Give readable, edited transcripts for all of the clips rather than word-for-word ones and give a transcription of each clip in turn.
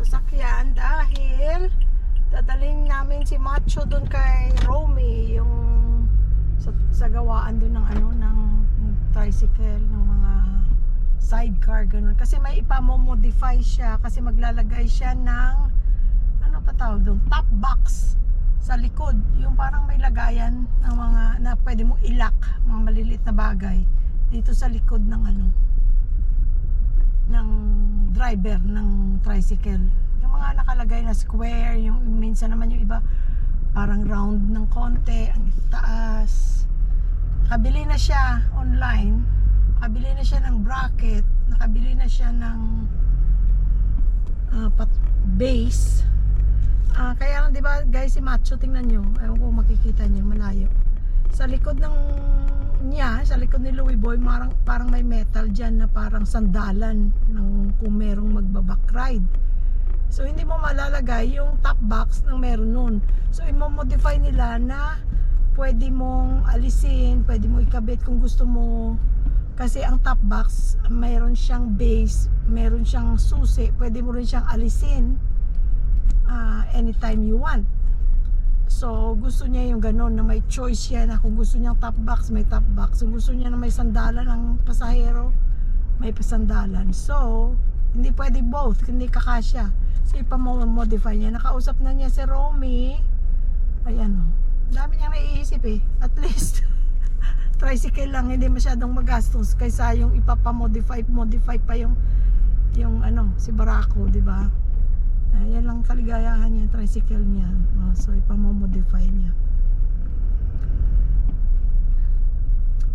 sasakyan dahil dadalhin namin si Macho doon kay Romy, yung sa gawaan doon ng ng tricycle, ng mga sidecar ganun. Kasi may ipamomodify siya kasi maglalagay siya ng ano pa tawag doon, top box sa likod, yung parang may lagayan ng mga na pwede mong ilak, mga maliliit na bagay dito sa likod ng ng driver ng tricycle. Yung mga nakalagay na square, yung minsan naman yung iba parang round ng konti, ang taas. Nakabili na siya online, nakabili na siya ng bracket, nakabili na siya ng base. Kaya di ba guys, si Macho, tingnan nyo, ewan ko makikita nyo malayo, sa likod sa likod ni Louie Boy, parang may metal dyan na parang sandalan ng kung merong magbaback ride. So hindi mo malalagay yung top box ng meron nun. So i-modify nila na pwede mong alisin, pwede mo ikabit kung gusto mo. Kasi ang top box, mayroon siyang base, meron siyang susi, pwede mo rin siyang alisin anytime you want. So gusto niya yung ganon na may choice siya na kung gusto niya top box, may top box. Kung gusto niya na may sandalan ng pasahero, may pasandalan. So hindi pwede both, hindi kakasya. So ipamodify niya. Nakausap na niya si Romy. Ayan o, dami niyang naiisip at least tricycle lang, hindi masyadong magastos kaysa yung ipapamodify pa yung si Barako, di ba? Yan lang kaligayahan niya, tricycle niya. So ipamomodify niya.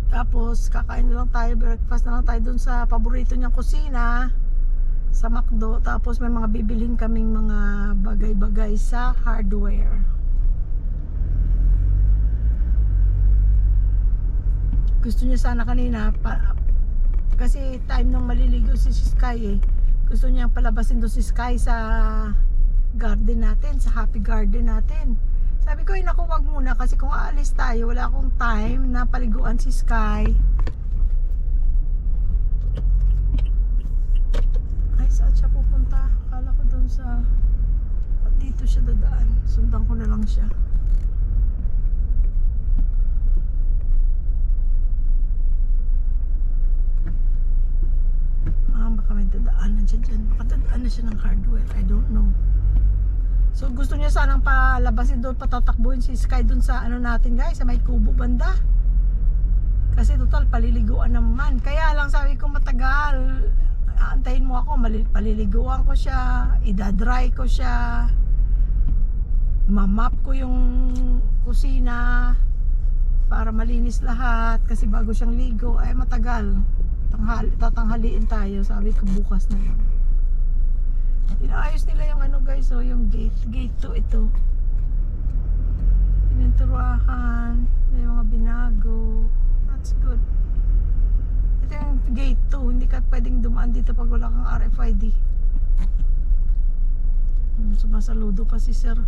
Tapos kakain na lang tayo, breakfast na lang tayo dun sa paborito niyang kusina sa McDo. Tapos may mga bibilhin kaming mga bagay-bagay sa hardware. Gusto niya sana kanina kasi time nung maliligo si Sky gusto niya palabasin doon si Sky sa garden natin, sa happy garden natin. Sabi ko, naku, wag muna kasi kung aalis tayo, wala akong time na paliguan si Sky. Ay, saan siya pupunta? Akala ko doon sa dito siya dadaan. Sundan ko na lang siya. Baka may dadaanan siya dyan. Baka dadaanan siya ng hardware. I don't know. So gusto niya sanang palabasin doon, patatakbuhin si Sky doon sa natin guys, sa may kubo banda. Kasi total paliliguan naman. Kaya lang sabi ko matagal. Aantayin mo ako, paliliguan ko siya, idadry ko siya, mamap ko yung kusina para malinis lahat. Kasi bago siyang ligo, ay matagal. Tatanghaliin tayo, sabi ko bukas na lang. Inaayos nila yung guys, yung gate 2 ito. Pininturahan, may mga binago. That's good. Ito yung gate 2, hindi ka pwedeng dumaan dito pag wala kang RFID. Sumasaludo pa si sir.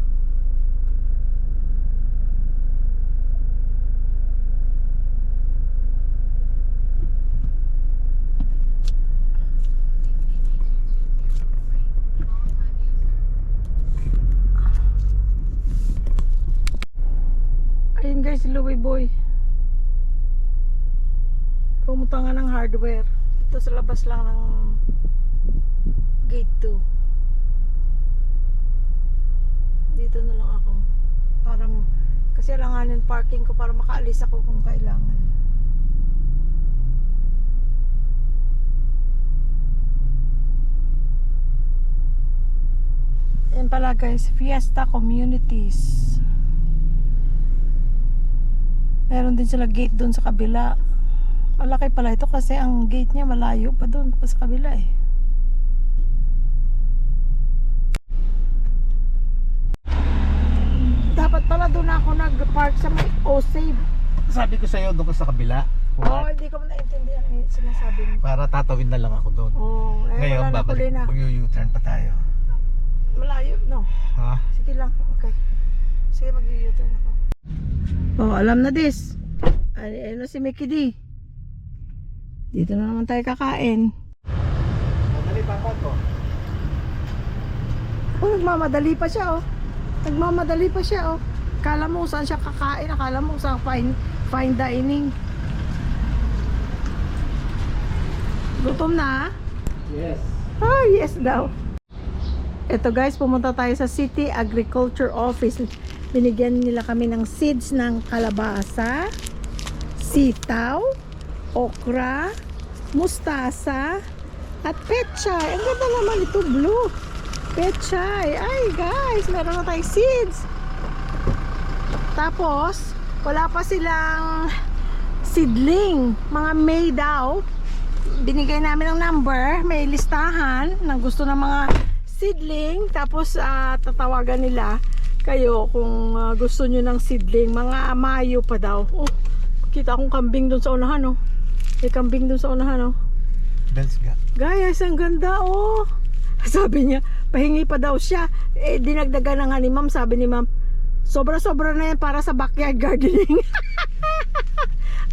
Ayun guys, si Louie Boy pumunta nga ng hardware. Ito sa labas lang ng gate 2. Dito na lang ako para kasi langanin parking ko para makaalis ako kung kailangan. Yan pala guys, Fiesta Communities. Meron din sila gate doon sa kabila. Malaki pala ito kasi ang gate niya malayo pa doon pa sa kabila Dapat pala doon ako nag-park sa may O-Save. Sabi ko sa'yo doon ka sa kabila. Hindi ko naintindihan ang sinasabi mo. Para tatawid na lang ako doon. Ngayon babalik, mag-U-turn pa tayo. Malayo, no? Ha? Sige lang, okay. Sige, mag-U-turn ako. Alam na this. Ano si Mickey D? Dito na naman tayo kakain. Dali pa ko. Oh, nagmamadali pa siya, oh. Nagmamadali pa siya, oh. Akala mo saan siya kakain, akala mo saan fine dining. Gutom na? Yes. Ah, yes daw. Ito guys, pumunta tayo sa City Agriculture Office. Binigyan nila kami ng seeds ng kalabasa, sitaw, okra, mustasa, at pechay. Ang ganda naman ito, blue. Pechay. Ay guys, meron na tayong seeds. Tapos, wala pa silang seedling. Mga May daw. Binigay namin ng number. May listahan ng gusto ng mga seedling. Tapos, tatawagan nila kayo kung gusto nyo ng seedling. Mga Mayo pa daw. Oh, kita akong kambing dun sa unahan, oh. May kambing dun sa unahan, oh. Bells ga. Guys, ang ganda, oh. Sabi niya, pahingi pa daw siya. Eh, dinagdagan na nga ni ma'am. Sabi ni ma'am, sobra-sobra na yan para sa backyard gardening.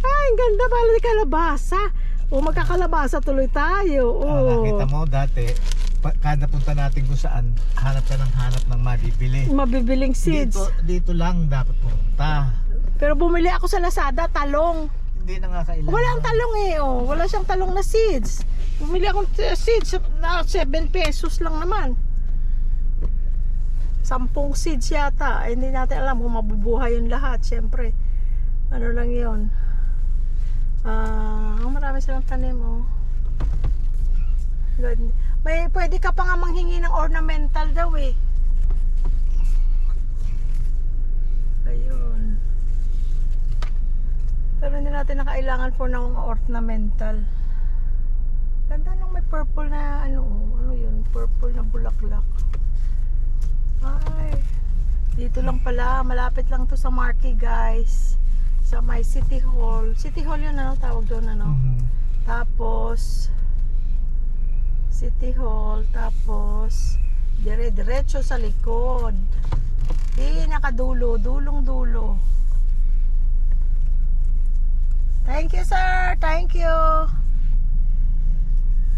Ay, ang ganda pala ni kalabasa. O, magkakalabasa tuloy tayo. Nakita mo dati, kada punta natin kung saan, hanap ka ng hanap ng mabibili. Mabibiling seeds. Dito lang dapat pumunta. Pero bumili ako sa Lazada, talong. Hindi na nga kailangan. Wala ang talong eh, oh. Wala siyang talong na seeds. Bumili akong seeds na 7 pesos lang naman. 10 seeds yata. Ay, hindi natin alam kung mabubuhay yung lahat. Siyempre, ano lang yun. Marami silang tanim, oh. Good. May pwede ka pa nga manghingi ng ornamental daw eh. Ayun. Pero hindi natin na kailangan for ng ornamental. Ganda nung may purple na ano yun, purple na bulaklak. Ay, dito lang pala, malapit lang to sa Marquee guys. Sa may City Hall. City Hall yun, ano tawag doon, ano? Tapos City Hall, tapos diretso sa likod. Nakadulo, dulong-dulo. Thank you, sir. Thank you.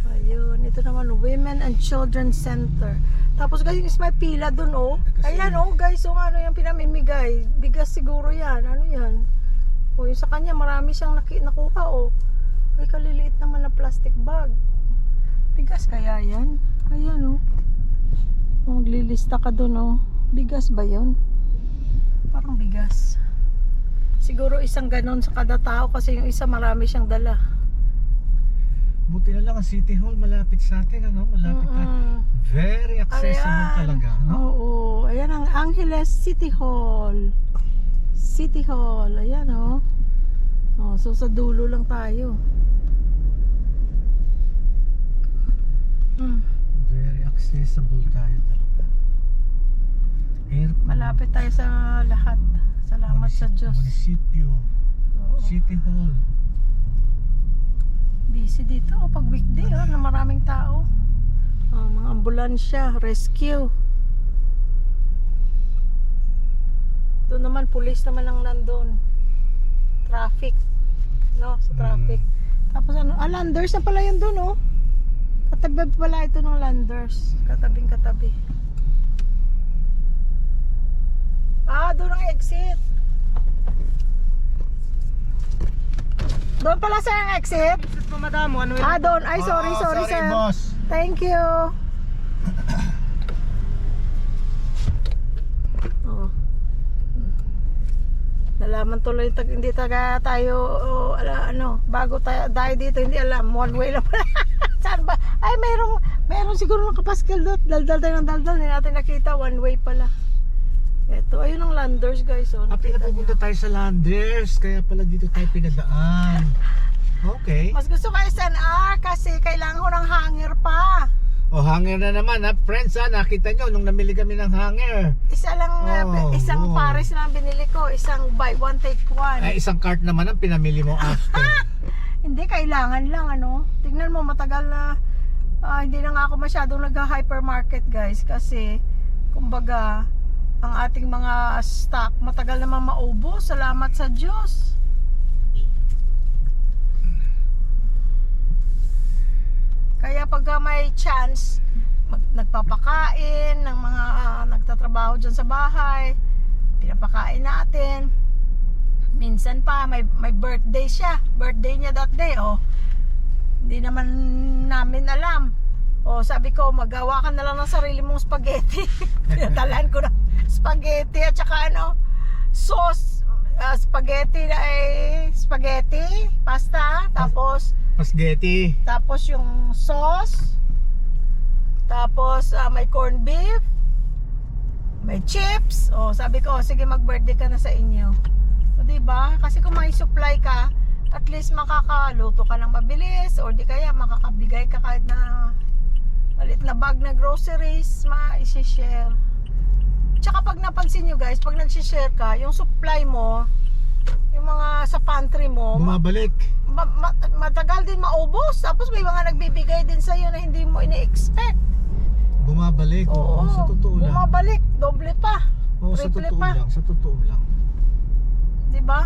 Ayun, ito naman Women and Children Center. Tapos guys, may pila dun, oh. Ayan, oh, guys, oh, ano yung pinamimigay? Bigas siguro yan. Ano yan? Oh, yung sa kanya, marami siyang nakuha, oh. Ay, kaliliit naman na plastic bag. Bigas kaya yan? Ayan, oh. Maglilista ka dun, oh. Bigas ba yun? Parang bigas. Siguro isang ganon sa kada tao kasi yung isa marami siyang dala. Buti na lang ang City Hall malapit sa atin, ano? Malapit tayo. Very accessible ayan. Talaga, no? Oo. Ayan ang Angeles City Hall. City Hall. Ayan, oh. Oh, so sa dulo lang tayo. Very accessible tayo talaga. Airport. Malapit tayo sa lahat. Salamat sa Diyos. Munisipyo. Oo. City Hall. Busy dito, oh, pag weekday, oh, na maraming tao. Oh, mga ambulansya, rescue. Doon naman, police naman ang nandun. Traffic. No, sa traffic. Tapos ano, Landers na pala yun doon, oh. Katabi pala ito ng Landers. Katabing katabi. Doon ang exit. Doon pala sa ang exit? Exit po, madam. Doon. Ay, sorry, sir. Boss. Thank you. Oh. Nalaman tuloy hindi tayo bago tayo dito, hindi alam, one way lang pala. Saan ba? Ay, meron siguro nakapaskil doon. Daldal tayo ng daldal, hindi natin nakita, one way pala. Ito, ayun ang Landers guys, oh. Pinapunta tayo sa Landers, kaya pala dito tayo pinadaan. Okay. Mas gusto ko SNR kasi kailangan ko ng hanger pa. Hanger na naman, ha? Friends, ha? Nakita nyo nung namili kami ng hanger. Isa lang, isang pares lang binili ko, isang buy one take one. Ay, isang cart naman ang pinamili mo after. Hindi, kailangan lang, ano. Tingnan mo, matagal na, hindi na nga ako masyadong nag-hypermarket guys kasi, kumbaga, ang ating mga stock matagal naman maubos. Salamat sa Diyos. Kaya pag may chance nagpapakain ng mga nagtatrabaho dyan sa bahay. Pinapakain natin. Minsan pa may birthday siya. Birthday niya that day, oh. Hindi naman namin alam. O sabi ko, magawa ka na lang ng sarili mong spaghetti. Pinadalan ko ng spaghetti at saka sauce. Spaghetti pasta, tapos Spaghetti. tapos yung sauce, tapos may corned beef, may chips. O sabi ko, sige mag-birthday ka na sa inyo. O diba? Kasi kung may supply ka, at least makakaluto ka ng mabilis, or di kaya makakabigay ka kahit na malit na bag na groceries, ma-share. Tsaka pag napansin nyo guys, pag nag-share ka, yung supply mo, yung mga sa pantry mo, Bumabalik. matagal din maubos. Tapos may mga nagbibigay din sa'yo na hindi mo ini-expect. Bumabalik. Oo, sa totoo lang. Bumabalik, doble pa. Oo, sa triple totoo pa. lang. Sa totoo lang. Diba?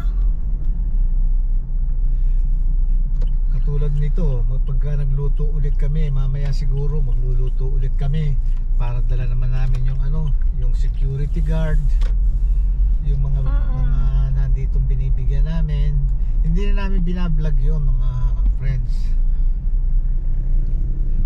Katulad nito, pagka nagluto ulit kami, mamaya siguro magluluto ulit kami para dala naman namin yung yung security guard, yung mga nanditong binibigyan namin. Hindi na namin binablog yun, mga friends.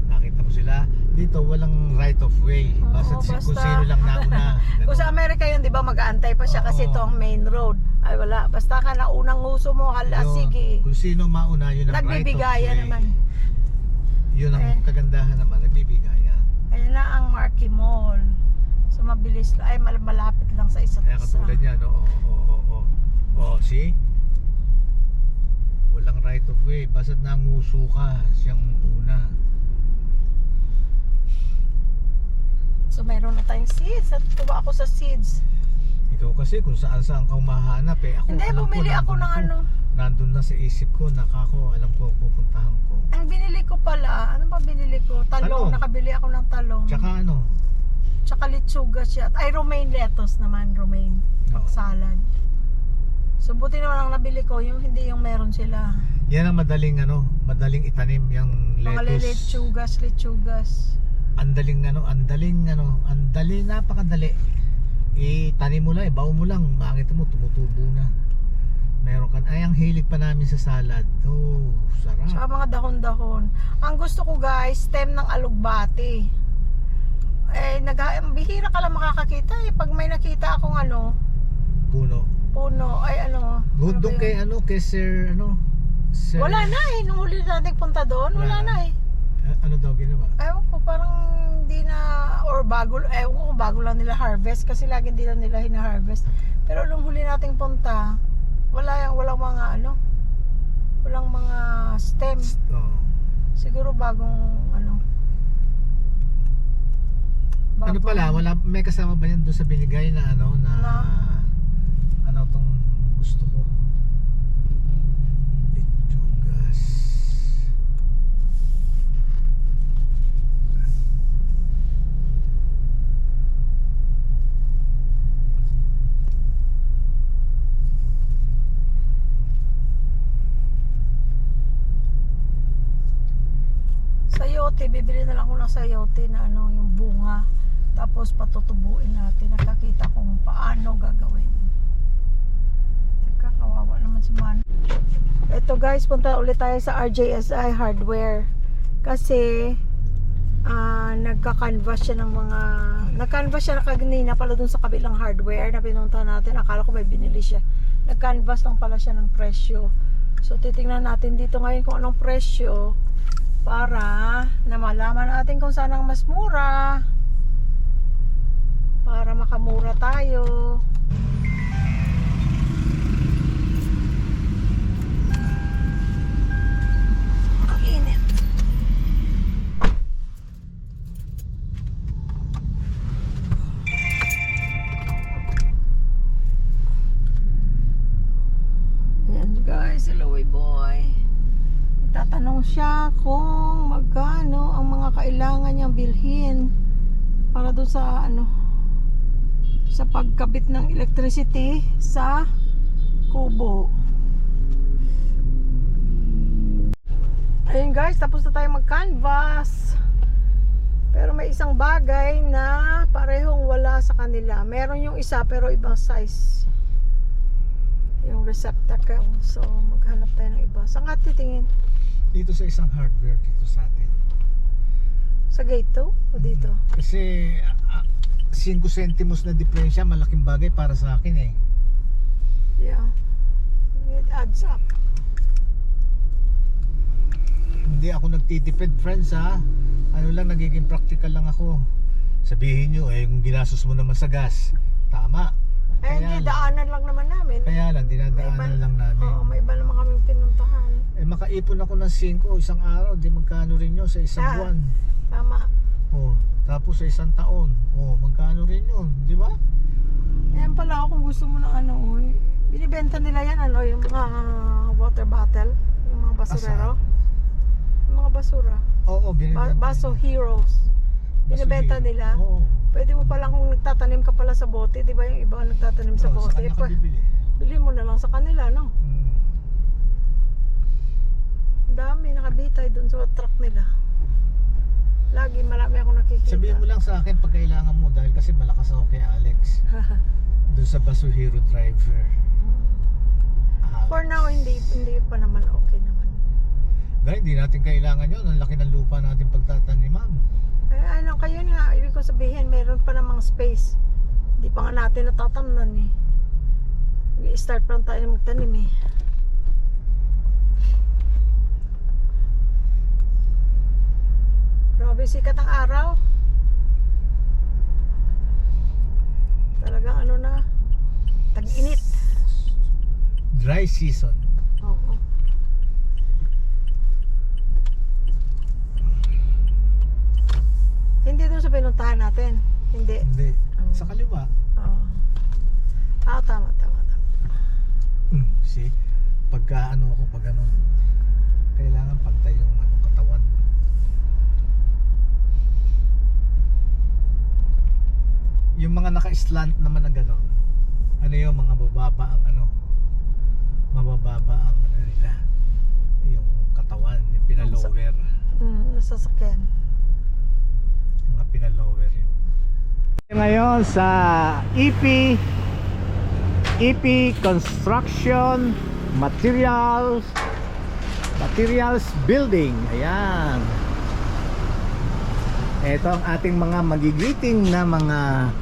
Nakita mo sila dito, walang right of way. Basta kung sino lang nauna. Kung sa Amerika yun, di ba, mag-aantay pa siya kasi ito ang main road. Ay wala, basta ka na unang uso mo, sige. Kung sino mauna, yun ang right of way. Nagbibigayan naman. Yun ang kagandahan naman, nagbibigayan. Ayan na ang Marquee Mall. So mabilis lang, ay malapit lang sa isa't Kaya isa. katulad yan, see? Walang right of way, basta't nanguso ka, siyang una. So mayroon na tayong seeds. Natutuwa ako sa seeds. Ikaw kasi kung saan ka humahanap Ako, Hindi, bumili ako ng nandun na sa isip ko, alam ko pupuntahan ko. Ang binili ko pala, ano ba binili ko? Talong, nakabili ako ng talong. Tsaka Tsaka litsuga siya. Ay, romaine lettuce naman, romaine. Oo. Salad. So buti naman ang nabili ko, yung hindi yung meron sila. Yan ang madaling itanim, yung Mga lettuce. litsugas. Andaling, napakadali. Itanim mo lang, bawo mo lang, makita mo, tumutubo na. Meron ka, ay ang hilig pa namin sa salad. Oh, sarap. Tsaka mga dahon-dahon. Ang gusto ko guys, stem ng alugbati. Bihira ka lang makakakita pag may nakita akong puno, ay Doon kay Sir. Wala na nung huli natin punta doon, wala na Ano daw ginawa? Ewan ko, parang hindi na, or ewan ko kung bago lang nila harvest, kasi lagi hindi lang nila hina-harvest. Pero nung huli nating punta, walang mga stem. Siguro bagong Ano pala, may kasama ba yan doon sa binigay na tong gusto ko? Lechugas. Sayote, bibili na lang ako ng sayote na yung bunga. Tapos patutubuin natin. Nakakita kung paano gagawin. Teka, kawawa naman si Man. Ito guys, punta ulit tayo sa RJSI Hardware. Kasi nagka-canvas siya ng mga nag-canvas siya na kaganina pala dun sa kabilang hardware na pinunta natin. Akala ko may binili siya. Nag-canvas lang pala siya ng presyo. So titingnan natin dito ngayon kung anong presyo para na malaman natin kung saan ang mas mura. Para makamura tayo. Ang init. Ayan guys, hello boy. Tatanong siya kung magkano ang mga kailangan niyang bilhin para doon sa sa pagkabit ng electricity sa kubo. Ayun guys, tapos na tayo mag-canvas. Pero may isang bagay na parehong wala sa kanila. Meron yung isa pero ibang size. Yung receptacle. So, maghanap tayo ng iba. Saan ka titingin? Dito sa isang hardware dito sa atin. Sa gate 2? O dito? Kasi 5 centimos na diferensya, malaking bagay para sa akin eh. Yeah. It adds up. Hindi ako nagtitipid, friends, ha. Ano lang, nagiging practical lang ako. Sabihin nyo, kung ginastos mo naman sa gas, tama. Eh, hindi, daanan lang naman namin. Kaya lang, dinadaanan lang namin. Oo, may iba naman kaming pinuntahan. Makaipon ako ng 5 isang araw, di magkano rin yun sa isang buwan. Tama. Tapos sa isang taon, magkano rin yun, di ba? Ayan pala ako kung gusto mo ng ano, binibenta nila yan, yung mga water bottle, yung mga basurero. Yung mga basura. Oo, binibenta. Baso Heroes. Binibenta nila. Oo. Pwede mo palang kung nagtatanim ka pala sa bote, di ba yung iba nagtatanim sa bote? Sa kanya ka bibili. Bili mo na lang sa kanila, no? Dami, nakabitay dun sa truck nila. Lagi marami akong nakikita. Sabihin mo lang sa akin pag kailangan mo dahil kasi malakas ako kay Alex. Doon sa Baso Hero driver. For now, hindi pa naman okay naman. Dahil hindi natin kailangan yun. Ang laki ng lupa natin pagtataniman. Ay, ano, kayo nga, ibig ko sabihin, meron pa namang space. Hindi pa nga natin natatamnan eh. I-start pa lang tayo magtanim eh. Grabe, sikat ang araw. Talagang ano na, tag-init. Dry season. Oo. Hindi doon sa pinuntahan natin. Hindi. Hindi. Sa kaliwa. Oo. Tama. See? Pagka kailangan pantay yung katawan. Yung mga naka-slant naman na gano'n, yung mga mabababa ang nila, yung katawan, yung pinalower. Nasasakyan. Mga pinalower yun. Ngayon sa EP Construction Materials Building. Ayan. Ito ang ating mga magigreeting na mga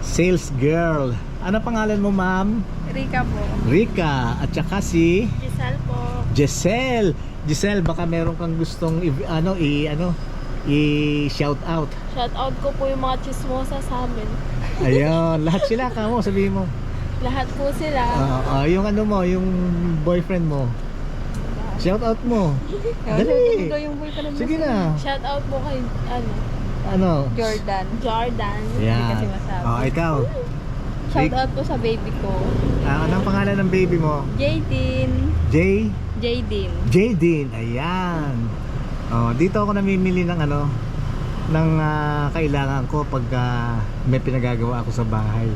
sales girl. Ano pangalan mo, ma'am? Rika po. Rika. At saka si Giselle po. Giselle, baka meron kang gustong i-shout out. Shout out ko po yung mga chismosa sa amin. Ayun, lahat sila kamo, sabihin mo. Lahat po sila. Yung yung boyfriend mo. Shout out mo. Dali. Yung boyfriend mo. Sige na. Shout out po kay Jordan. Hindi Yan. kasi masabi. Ikaw. Shout out po sa baby ko. Anong pangalan ng baby mo? Jaydin. Jaydin. Ayan. Dito ako namimili ng ng kailangan ko pag may pinagagawa ako sa bahay.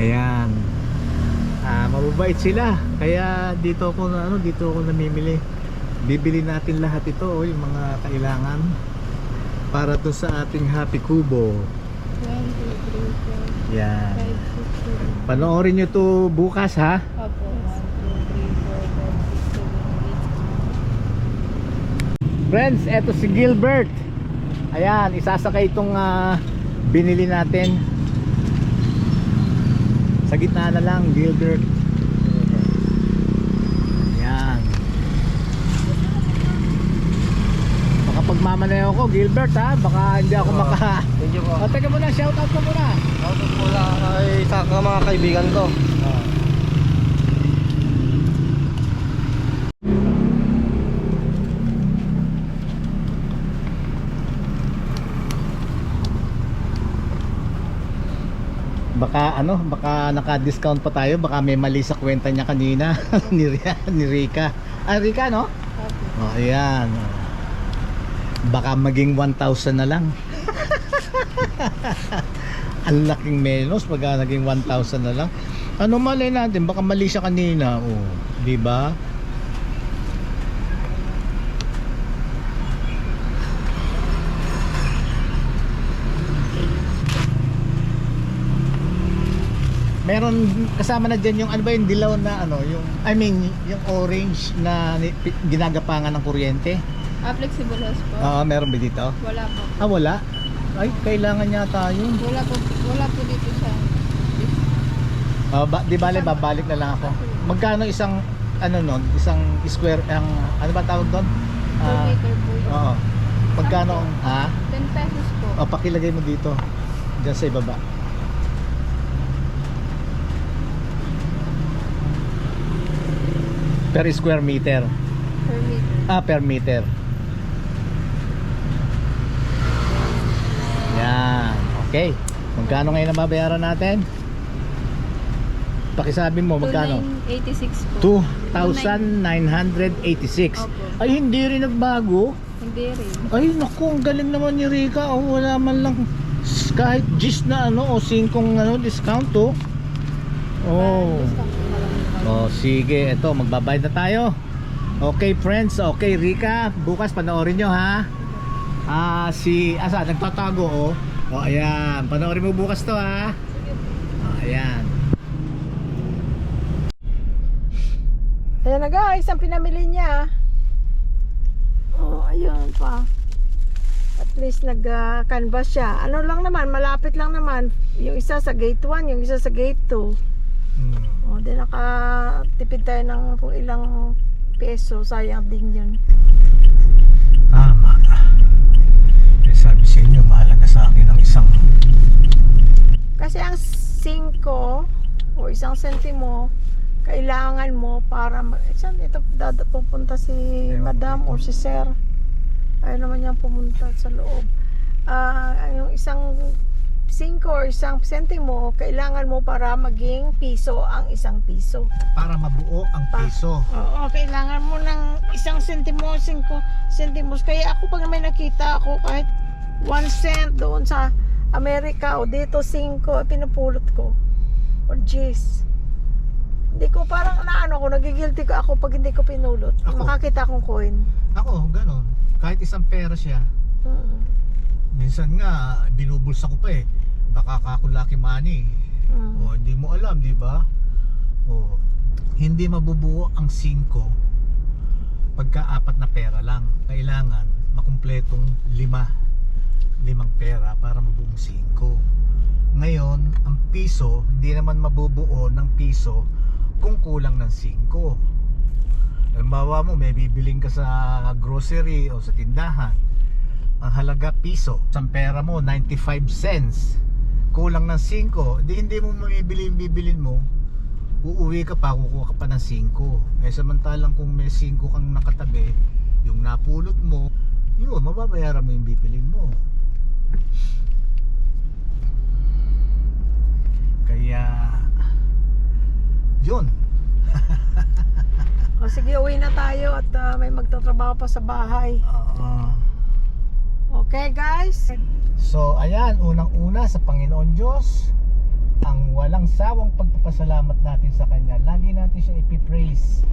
Ayan. Mababait sila. Kaya dito ako namimili. Bibili natin lahat ito, yung mga kailangan para to sa ating Happy Kubo. 1, 2, 3, 4, Yan. 5, 6, 7. Panoorin nyo to bukas, ha? Opo. 1, 2, 3, 4, 5, 6, 7, 8. Friends, eto si Gilbert. Ayan, isasakay itong binili natin. Sa gitna na lang, Gilbert. Ayan. Baka pagmamaneho ko, Gilbert, ha? Baka hindi ako Thank you po. Teka muna, shoutout ko muna. Shoutout po lang sa mga kaibigan ko. Baka naka-discount pa tayo, baka may mali sa kwenta niya kanina ni Rika. Rika, no? Ayan. Baka maging 1,000 na lang. Ang laking menos pag naging 1,000 na lang. Ano malay natin, baka mali siya kanina, di ba? Meron kasama na dyan yung ano ba yung dilaw na ano, yung I mean yung orange na ginagapangan ng kuryente. Flexible hose po. Meron ba dito? Wala po. Wala. Ay, kailangan yata yun. Wala po dito sa Di bale, babalik na lang ako. Magkano isang ano nun, isang square ang ano ba tawag doon? 2 meter po yun. Oo. Magkano ang 10 pesos po. pakilagay mo dito. Diyan sa ibaba. Per square meter. Per meter. Per meter. Yan. Okay. Magkano ngayon ang babayaran natin? Pakisabi mo magkano? 2,986 po. 2,986. Opo. Ay, hindi rin nagbago. Hindi rin. Ay, naku, ang galing naman ni Rica. Wala man lang kahit gis na ano o 5 ano, discount to. Sige, eto magbabayad na tayo. Okay friends, okay Rica, bukas panoorin nyo ha. Nagtatago ayan, panoorin mo bukas to ha. Ayan. Ayan na guys, ang pinamili niya. Ayun pa. At least nag-canvas siya. Ano lang naman, malapit lang naman. Yung isa sa gate 1, yung isa sa gate 2. Di nakatipid tayo ng kung ilang peso. Sayang din yun. Tama. Sabi sa inyo, mahalaga sa akin ang isang. Kasi ang 5 o isang sentimo, kailangan mo para saan ito pupunta si madam o si sir. Ayaw naman niyang pumunta sa loob. Yung isang 5 or isang sentimo, kailangan mo para maging piso ang isang piso. Para mabuo ang piso. Oo, kailangan mo ng isang sentimo, 5 sentimos. Kaya ako pag may nakita ako kahit 1 cent doon sa Amerika o dito 5, pinupulot ko. O jeez. Hindi ko parang nagigilty ko ako pag hindi ko pinulot. Ako? Makakita akong coin. Ako, ganon. Kahit isang pera siya. Minsan nga, binubulsa ko pa baka kako lucky money. Hindi mo alam, di ba? Hindi mabubuo ang 5 pagka 4 na pera lang. Kailangan makumpletong 5 pera para mabuong 5. Ngayon, ang piso, hindi naman mabubuo ng piso kung kulang ng 5. Halimbawa mo, may bibiling ka sa grocery o sa tindahan. Ang halaga piso. Ang pera mo 95 cents. Kulang ng 5. Hindi mo bibilin mo. Uuwi ka pa, kukuha ka pa ng 5. Samantalang kung may 5 kang nakatabi, yung napulot mo, yun, mababayaran mo yung bibilin mo. Kaya yun. Sige, uwi na tayo at may magtatrabaho pa sa bahay. Okay guys? So ayan, unang-una sa Panginoon Diyos, ang walang sawang pagpapasalamat natin sa Kanya. Lagi natin siya ipipraise.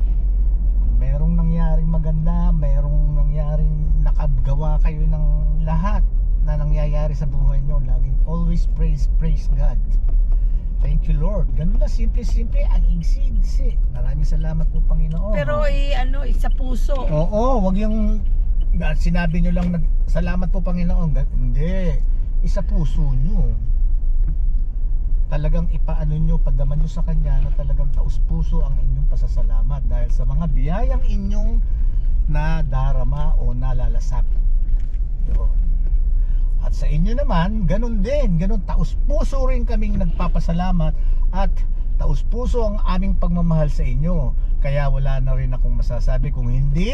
Kung merong nangyaring maganda, merong nangyaring nakagawa kayo ng lahat na nangyayari sa buhay nyo, laging always praise God. Thank you Lord. Ganun na, simple-simple, ang igsi-igsi. Maraming salamat po Panginoon. Pero sa puso. Oo, wag yung sinabi nyo lang salamat po Panginoon. Hindi, isa puso nyo. Talagang ipaano nyo, pagdaman nyo sa Kanya na talagang taus puso ang inyong pasasalamat dahil sa mga biyayang inyong nadarama o nalalasap. Yun. At sa inyo naman, ganun din, ganun, taus puso rin kaming nagpapasalamat at taus puso ang aming pagmamahal sa inyo. Kaya wala na rin akong masasabi kung hindi,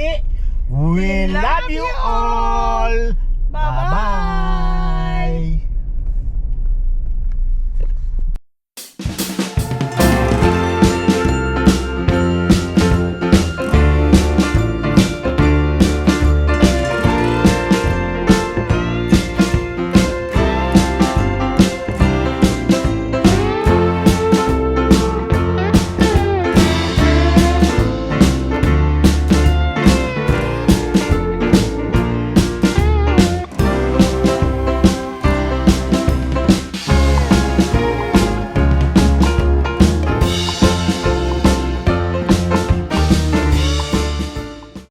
we love you all! Bye-bye!